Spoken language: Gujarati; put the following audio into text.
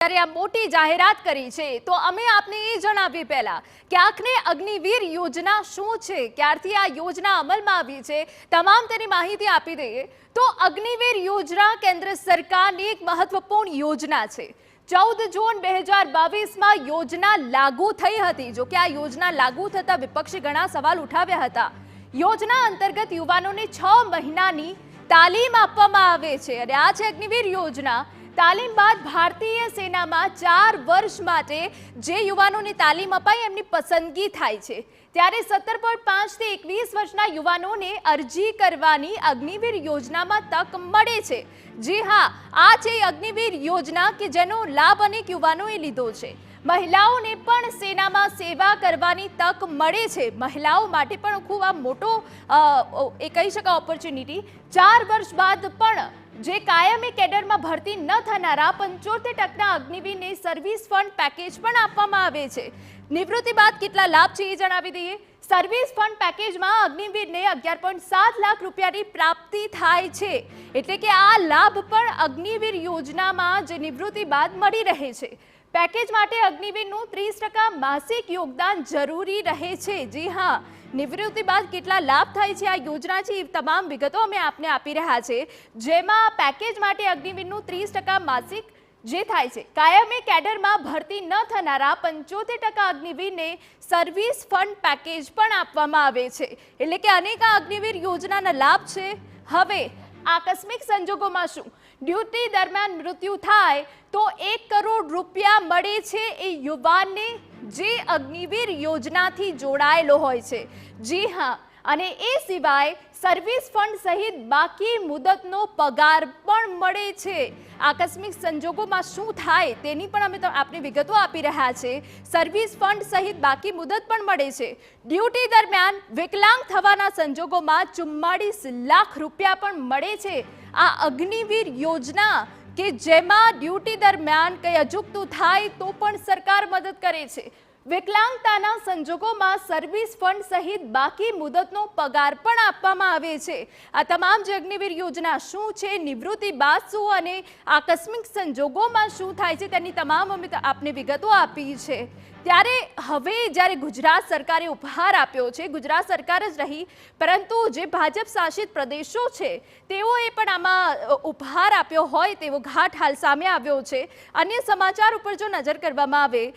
જ્યારે આ મોટી જાહેરાત કરી છે તો અમે આપને એ જણાવી પહેલા ક્યાંકને અગ્નિવીર યોજના શું છે, ક્યારથી આ યોજના અમલમાં આવી છે, તમામ તેની માહિતી આપી દઈએ તો અગ્નિવીર યોજના કેન્દ્ર સરકારની એક મહત્વપૂર્ણ યોજના છે। 14 જૂન 2022માં યોજના લાગુ થઈ હતી। જો કે આ યોજના લાગુ થતા વિપક્ષે ઘણા સવાલ ઉઠાવ્યા હતા। યોજના અંતર્ગત યુવાનોને 6 મહિનાની તાલીમ આપવામાં આવે છે અને આ છે અગ્નિવીર યોજના। તાલીમ બાદ ભારતીય સેનામાં 4 વર્ષ માટે જે યુવાનોને તાલીમ અપાય એમની પસંદગી થાય છે। ત્યારે 17.5 થી 21 વર્ષના યુવાનોને અરજી કરવાની અગ્નિવીર યોજનામાં તક મળે છે। જી હા, આ છે અગ્નિવીર યોજના કે જેનો લાભ અનેક યુવાનોએ લીધો છે। મહિલાઓને પણ સેનામાં સેવા કરવાની તક મળે છે। મહિલાઓ માટે પણ ખૂબ આ મોટો એ કહી શકાય ઓપોર્ચ્યુનિટી। 4 વર્ષ બાદ પણ જે કાયમી કેડરમાં ભરતી ન થનારા 75% અગ્નિવીરને સર્વિસ ફંડ પેકેજ પણ આપવામાં આવે છે। નિવૃત્તિ બાદ કેટલા લાભ છે એ જણાવી દઈએ। સર્વિસ ફંડ પેકેજમાં અગ્નિવીરને 11.7 લાખ રૂપિયાની પ્રાપ્તિ થાય છે। એટલે કે આ લાભ પણ અગ્નિવીર યોજનામાં જે નિવૃત્તિ બાદ મળી રહે છે। પેકેજ માટે અગ્નિવીરનું 30% માસિક યોગદાન જરૂરી રહે છે। જી હા, નિવૃત્તિ બાદ કેટલા લાભ થાય છે, આ યોજના છે, તમામ વિગતો અમે આપને આપી રહ્યા છે। જેમાં પેકેજ માટે અગ્નિવીરનું 30% માસિક જે થાય છે। કાયમી કેડરમાં ભરતી ન થનારા 75% અગ્નિવીરને સર્વિસ ફંડ પેકેજ પણ આપવામાં આવે છે। એટલે કે અનેક અગ્નિવીર યોજનાના લાભ છે। હવે આકસ્મિક સંજોગોમાં શું ડ્યુટી દરમિયાન મૃત્યુ થાય તો 1 કરોડ રૂપિયા મળે છે એ યુવાનને જે અગ્નિવીર યોજનાથી જોડાયેલો હોય છે। જી હા, અને એ સિવાય સર્વિસ ફંડ સહિત બાકી મુદતનો પગાર પણ મળે છે। આકસ્મિક સંજોગોમાં શું થાય તેની પણ અમે આપને વિગતો આપી રહ્યા છે। સર્વિસ ફંડ સહિત બાકી મુદત પણ મળે છે। ડ્યુટી દરમિયાન વિકલાંગ થવાના સંજોગોમાં 44 લાખ રૂપિયા પણ મળે છે। આ અગ્નિવીર યોજના કે જેમાં ડ્યુટી દરમિયાન કંઈ અજુગતું થાય તો પણ સરકાર મદદ કરે છે। વિકલાંગતાના સંજોગોમાં સર્વિસ ફંડ સહિત બાકી મુદતનો પગાર પણ આપવામાં આવે છે। આ તમામ જે અગ્નિવીર યોજના શું છે, નિવૃત્તિ બાદ શું અને આકસ્મિક સંજોગોમાં શું થાય છે તેની તમામ અમે આપને વિગતો આપી છે। ત્યારે હવે જ્યારે ગુજરાત સરકારે ઉપહાર આપ્યો છે, ગુજરાત સરકાર જ રહી પરંતુ જે ભાજપ શાસિત પ્રદેશો છે તેઓએ પણ આમાં ઉપહાર આપ્યો હોય તેવો ઘાટ હાલ સામે આવ્યો છે। અન્ય સમાચાર ઉપર જો નજર કરવામાં આવે